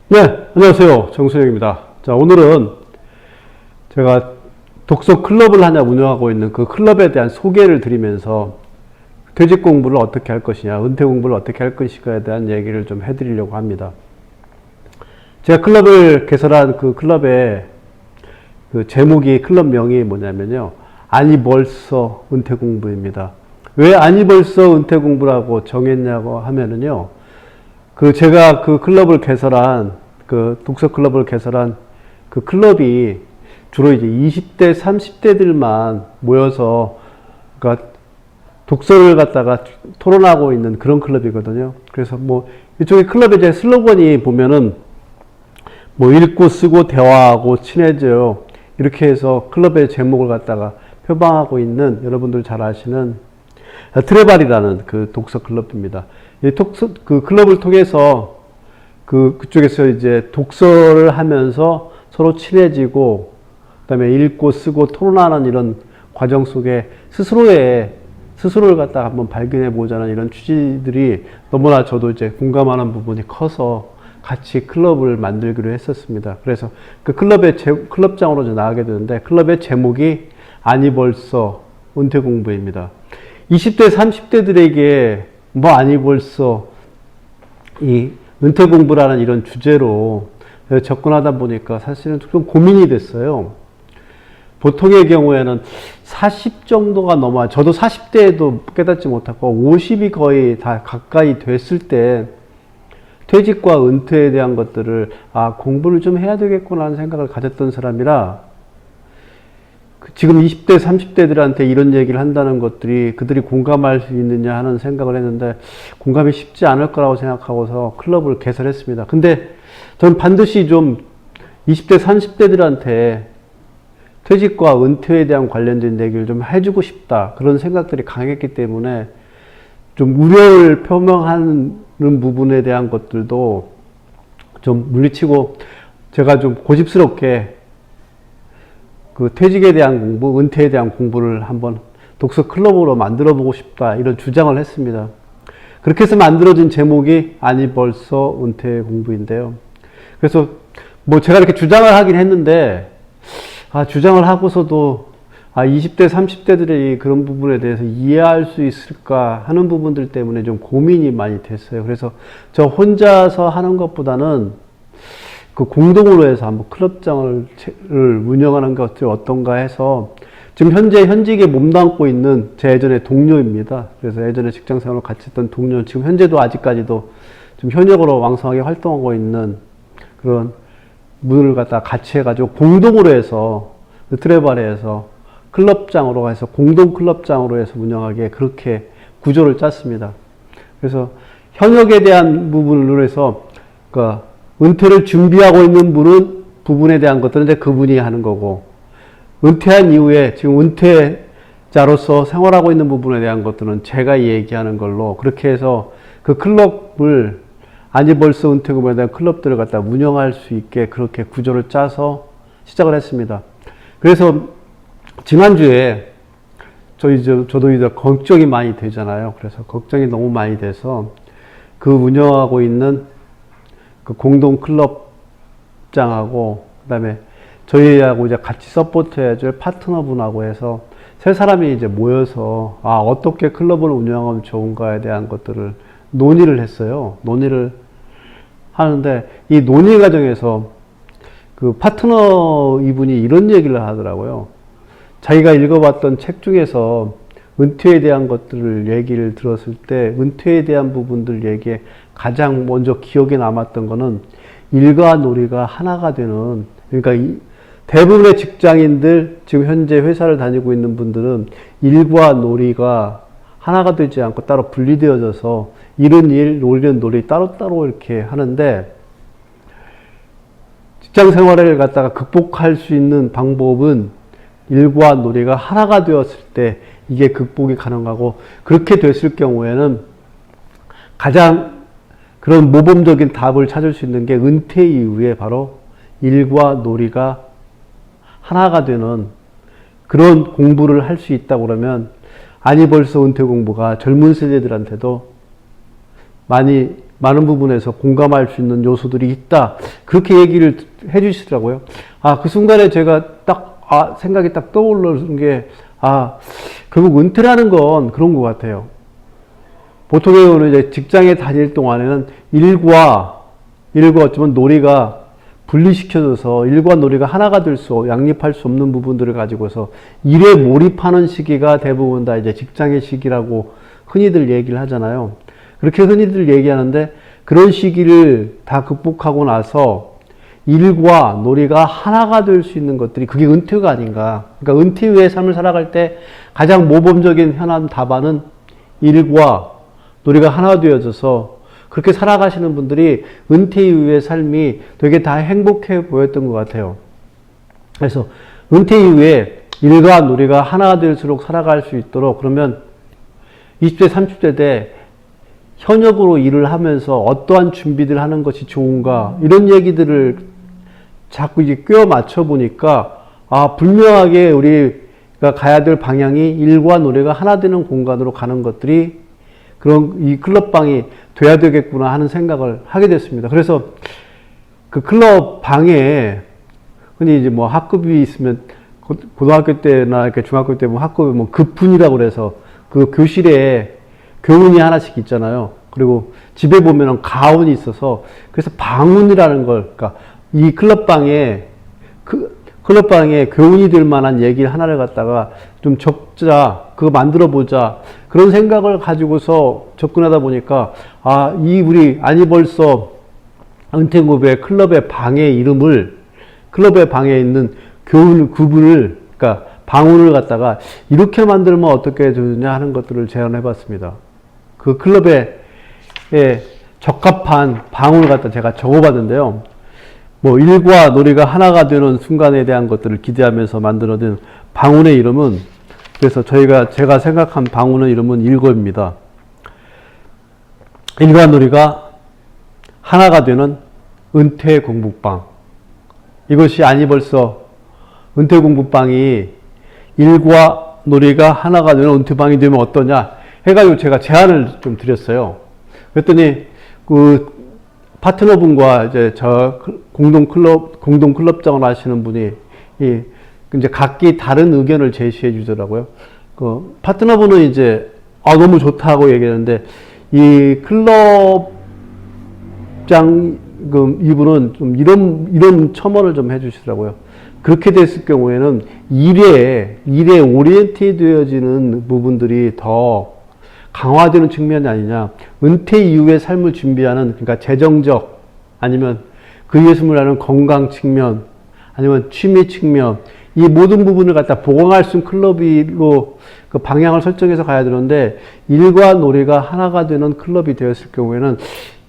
네, 안녕하세요. 정수영입니다. 자, 오늘은 제가 독서 클럽을 하나 운영하고 있는 그 클럽에 대한 소개를 드리면서 퇴직 공부를 어떻게 할 것이냐, 은퇴 공부를 어떻게 할 것인가에 대한 얘기를 좀 해드리려고 합니다. 제가 클럽을 개설한 그 클럽의 그 제목이, 클럽명이 뭐냐면요. 아니 벌써 은퇴 공부입니다. 왜 아니 벌써 은퇴 공부라고 정했냐고 하면은요. 제가 그 클럽을 개설한, 그 독서 클럽을 개설한 그 클럽이 주로 이제 20대, 30대들만 모여서, 그러니까 독서를 갖다가 토론하고 있는 그런 클럽이거든요. 그래서 뭐, 이쪽에 클럽의 제 슬로건이 보면은, 뭐, 읽고 쓰고 대화하고 친해져요. 이렇게 해서 클럽의 제목을 갖다가 표방하고 있는 여러분들 잘 아시는 트레발이라는 그 독서 클럽입니다. 그 클럽을 통해서 그쪽에서 이제 독서를 하면서 서로 친해지고, 그 다음에 읽고 쓰고 토론하는 이런 과정 속에 스스로를 갖다가 한번 발견해 보자는 이런 취지들이 너무나 저도 이제 공감하는 부분이 커서 같이 클럽을 만들기로 했었습니다. 그래서 그 클럽장으로 나가게 되는데, 클럽의 제목이 아니 벌써 은퇴 공부입니다. 20대, 30대들에게 뭐 아니 벌써 이 은퇴 공부라는 이런 주제로 접근하다 보니까 사실은 좀 고민이 됐어요. 보통의 경우에는 40 정도가 넘어야, 저도 40대에도 깨닫지 못하고 50이 거의 다 가까이 됐을 때 퇴직과 은퇴에 대한 것들을 공부를 좀 해야 되겠구나 하는 생각을 가졌던 사람이라, 지금 20대, 30대들한테 이런 얘기를 한다는 것들이 그들이 공감할 수 있느냐 하는 생각을 했는데, 공감이 쉽지 않을 거라고 생각하고서 클럽을 개설했습니다. 근데 저는 반드시 좀 20대, 30대들한테 퇴직과 은퇴에 대한 관련된 얘기를 좀 해주고 싶다, 그런 생각들이 강했기 때문에 좀 우려를 표명하는 부분에 대한 것들도 좀 물리치고, 제가 좀 고집스럽게 그 퇴직에 대한 공부, 은퇴에 대한 공부를 한번 독서 클럽으로 만들어 보고 싶다, 이런 주장을 했습니다. 그렇게 해서 만들어진 제목이 아니 벌써 은퇴 공부인데요. 그래서 뭐 제가 이렇게 주장을 하긴 했는데, 주장을 하고서도 20대, 30대들이 그런 부분에 대해서 이해할 수 있을까 하는 부분들 때문에 좀 고민이 많이 됐어요. 그래서 저 혼자서 하는 것보다는 그 공동으로 해서 한번 클럽장을 운영하는 것이 어떤가 해서, 지금 현재 현직에 몸담고 있는 제 예전의 동료입니다. 그래서 예전에 직장 생활을 같이 했던 동료, 지금 현재도 아직까지도 좀 현역으로 왕성하게 활동하고 있는 그런 분을 갖다 같이 해가지고 공동으로 해서 트레바레에서 클럽장으로 해서 공동 클럽장으로 해서 운영하게 그렇게 구조를 짰습니다. 그래서 현역에 대한 부분으로 해서 은퇴를 준비하고 있는 부분에 대한 것들은 이제 그분이 하는 거고, 은퇴한 이후에 지금 은퇴자로서 생활하고 있는 부분에 대한 것들은 제가 얘기하는 걸로, 그렇게 해서 그 클럽을, 아니 벌써 은퇴 공부에 대한 클럽들을 갖다 운영할 수 있게 그렇게 구조를 짜서 시작을 했습니다. 그래서 지난주에 저도 이제 걱정이 많이 되잖아요. 그래서 걱정이 너무 많이 돼서 그 운영하고 있는 그 공동 클럽장하고, 그 다음에 저희하고 이제 같이 서포트 해줄 파트너분하고 해서 세 사람이 이제 모여서 어떻게 클럽을 운영하면 좋은가에 대한 것들을 논의를 했어요. 논의를 하는데, 이 논의 과정에서 그 파트너 이분이 이런 얘기를 하더라고요. 자기가 읽어봤던 책 중에서 은퇴에 대한 것들을 얘기를 들었을 때, 은퇴에 대한 부분들 얘기에 가장 먼저 기억에 남았던 거는 일과 놀이가 하나가 되는, 그러니까 대부분의 직장인들, 지금 현재 회사를 다니고 있는 분들은 일과 놀이가 하나가 되지 않고 따로 분리되어져서 일은 일, 놀이는 놀이 따로따로 이렇게 하는데, 직장 생활을 갖다가 극복할 수 있는 방법은 일과 놀이가 하나가 되었을 때 이게 극복이 가능하고, 그렇게 됐을 경우에는 가장 그런 모범적인 답을 찾을 수 있는 게 은퇴 이후에 바로 일과 놀이가 하나가 되는 그런 공부를 할 수 있다고 그러면, 아니 벌써 은퇴 공부가 젊은 세대들한테도 많이 많은 부분에서 공감할 수 있는 요소들이 있다. 그렇게 얘기를 해 주시더라고요. 그 순간에 제가 생각이 딱 떠오르는 게, 결국 은퇴라는 건 그런 것 같아요. 보통의 경우는 이제 직장에 다닐 동안에는 일과 어쩌면 놀이가 분리시켜져서 일과 놀이가 하나가 양립할 수 없는 부분들을 가지고서 일에 몰입하는 시기가 대부분 다 이제 직장의 시기라고 흔히들 얘기를 하잖아요. 그렇게 흔히들 얘기하는데 그런 시기를 다 극복하고 나서 일과 놀이가 하나가 될 수 있는 것들이 그게 은퇴가 아닌가. 그러니까 은퇴 후의 삶을 살아갈 때 가장 모범적인 현안 답안은 일과 놀이가 하나 되어져서 그렇게 살아가시는 분들이 은퇴 이후의 삶이 되게 다 행복해 보였던 것 같아요. 그래서 은퇴 이후에 일과 놀이가 하나가 될수록 살아갈 수 있도록 그러면 20대, 30대 때 현역으로 일을 하면서 어떠한 준비를 하는 것이 좋은가 이런 얘기들을 자꾸 이제 꿰어 맞춰 보니까 분명하게 우리가 가야 될 방향이 일과 놀이가 하나 되는 공간으로 가는 것들이 그런 이 클럽방이 돼야 되겠구나 하는 생각을 하게 됐습니다. 그래서 그 클럽 방에 흔히 이제 뭐 학급이 있으면 고등학교 때나 이렇게 중학교 때 뭐 학급이 뭐 급분이라고 그래서 그 교실에 교훈이 하나씩 있잖아요. 그리고 집에 보면은 가훈이 있어서 그래서 방훈이라는 걸, 그러니까 이 클럽방에 교훈이 될 만한 얘기를 하나를 갖다가 좀 적자, 그거 만들어 보자. 그런 생각을 가지고서 접근하다 보니까, 우리 아니벌써 은퇴고의 클럽의 방의 이름을, 클럽의 방에 있는 교훈 구분을, 그러니까 방훈을 갖다가 이렇게 만들면 어떻게 되느냐 하는 것들을 제안해 봤습니다. 그 클럽에 적합한 방훈을 갖다 제가 적어 봤는데요. 뭐 일과 놀이가 하나가 되는 순간에 대한 것들을 기대하면서 만들어진 방훈의 이름은, 그래서 제가 생각한 방훈의 이름은 일거입니다. 일과 놀이가 하나가 되는 은퇴 공부방. 이것이 아니벌써 은퇴 공부방이 일과 놀이가 하나가 되는 은퇴방이 되면 어떠냐 해가지고 제가 제안을 좀 드렸어요. 그랬더니 그 파트너분과 이제 저 공동 클럽장을 하시는 분이 이제 각기 다른 의견을 제시해 주더라고요. 그 파트너분은 이제 너무 좋다고 얘기했는데 이 클럽장 이분은 좀 이런 첨언을 좀 해주시더라고요. 그렇게 됐을 경우에는 일에 오리엔티 되어지는 부분들이 더 강화되는 측면이 아니냐. 은퇴 이후의 삶을 준비하는, 그러니까 재정적, 아니면 그 예술을 하는 건강 측면, 아니면 취미 측면, 이 모든 부분을 갖다 보강할 수 있는 클럽으로 그 방향을 설정해서 가야 되는데, 일과 놀이가 하나가 되는 클럽이 되었을 경우에는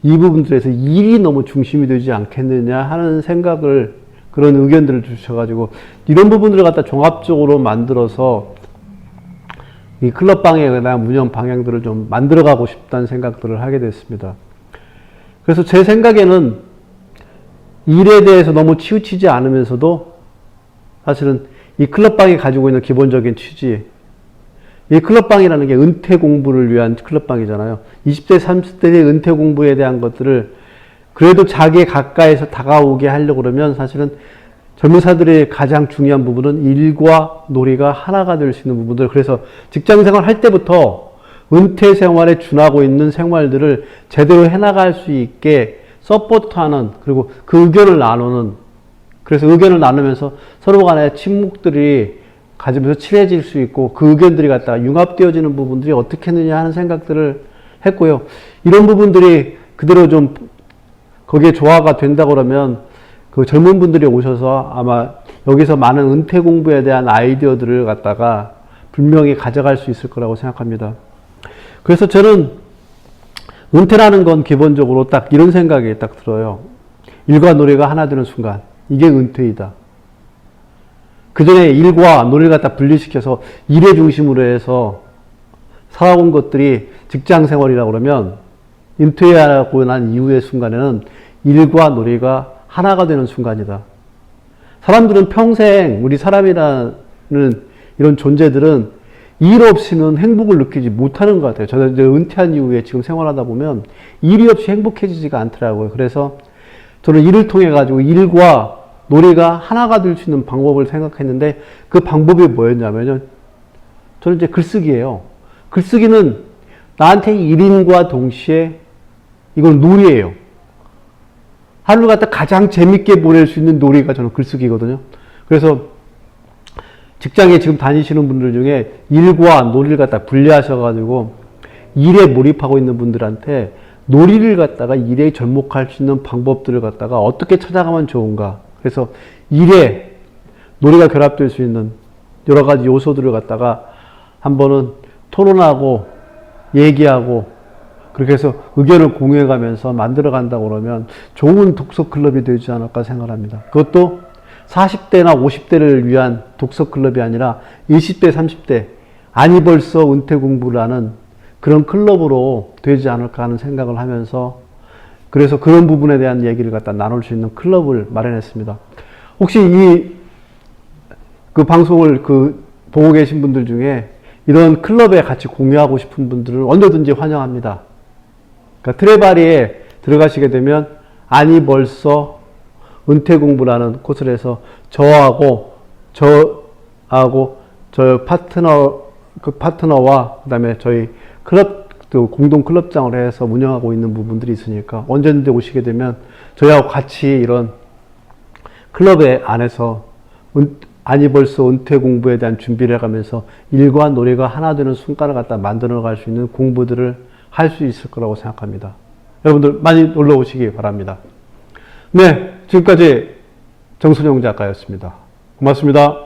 이 부분들에서 일이 너무 중심이 되지 않겠느냐 하는 생각을, 그런 의견들을 주셔가지고, 이런 부분들을 갖다 종합적으로 만들어서 이 클럽방에 대한 운영 방향들을 좀 만들어가고 싶다는 생각들을 하게 됐습니다. 그래서 제 생각에는 일에 대해서 너무 치우치지 않으면서도 사실은 이 클럽방이 가지고 있는 기본적인 취지, 이 클럽방이라는 게 은퇴 공부를 위한 클럽방이잖아요. 20대, 30대의 은퇴 공부에 대한 것들을 그래도 자기 가까이서 다가오게 하려고 그러면 사실은 젊은사들의 가장 중요한 부분은 일과 놀이가 하나가 될 수 있는 부분들. 그래서 직장생활 할 때부터 은퇴 생활에 준하고 있는 생활들을 제대로 해나갈 수 있게 서포트하는, 그리고 그 의견을 나누는, 그래서 의견을 나누면서 서로 간의 친목들이 가지면서 친해질 수 있고 그 의견들이 갖다가 융합되어지는 부분들이 어떻게 했느냐 하는 생각들을 했고요. 이런 부분들이 그대로 좀 거기에 조화가 된다고 그러면 그 젊은 분들이 오셔서 아마 여기서 많은 은퇴 공부에 대한 아이디어들을 갖다가 분명히 가져갈 수 있을 거라고 생각합니다. 그래서 저는 은퇴라는 건 기본적으로 딱 이런 생각이 딱 들어요. 일과 놀이가 하나 되는 순간, 이게 은퇴이다. 그 전에 일과 놀이를 갖다 분리시켜서 일의 중심으로 해서 살아온 것들이 직장 생활이라고 그러면 은퇴하고 난 이후의 순간에는 일과 놀이가 하나가 되는 순간이다. 사람들은 평생, 우리 사람이라는 이런 존재들은 일 없이는 행복을 느끼지 못하는 것 같아요. 저는 이제 은퇴한 이후에 지금 생활하다 보면 일이 없이 행복해지지가 않더라고요. 그래서 저는 일을 통해 가지고 일과 놀이가 하나가 될 수 있는 방법을 생각했는데 그 방법이 뭐였냐면요. 저는 이제 글쓰기예요. 글쓰기는 나한테 일인과 동시에 이건 놀이예요. 하루를 갖다 가장 재밌게 보낼 수 있는 놀이가 저는 글쓰기거든요. 그래서 직장에 지금 다니시는 분들 중에 일과 놀이를 갖다 분리하셔가지고 일에 몰입하고 있는 분들한테 놀이를 갖다가 일에 접목할 수 있는 방법들을 갖다가 어떻게 찾아가면 좋은가. 그래서 일에 놀이가 결합될 수 있는 여러 가지 요소들을 갖다가 한번은 토론하고 얘기하고 그렇게 해서 의견을 공유해가면서 만들어간다고 그러면 좋은 독서클럽이 되지 않을까 생각합니다. 그것도 40대나 50대를 위한 독서클럽이 아니라 20대, 30대, 아니 벌써 은퇴 공부를 하는 그런 클럽으로 되지 않을까 하는 생각을 하면서 그래서 그런 부분에 대한 얘기를 갖다 나눌 수 있는 클럽을 마련했습니다. 혹시 그 방송을 보고 계신 분들 중에 이런 클럽에 같이 공유하고 싶은 분들은 언제든지 환영합니다. 그러니까 트레바리에 들어가시게 되면 아니 벌써 은퇴 공부라는 곳을 해서 저하고 저 파트너와 그다음에 저희 클럽 공동 클럽장을 해서 운영하고 있는 부분들이 있으니까 언제든지 오시게 되면 저희하고 같이 이런 클럽에 안에서 아니 벌써 은퇴 공부에 대한 준비를 해가면서 일과 놀이가 하나 되는 순간을 갖다 만들어 갈 수 있는 공부들을 할 수 있을 거라고 생각합니다. 여러분들 많이 놀러 오시기 바랍니다. 네, 지금까지 정순영 작가였습니다. 고맙습니다.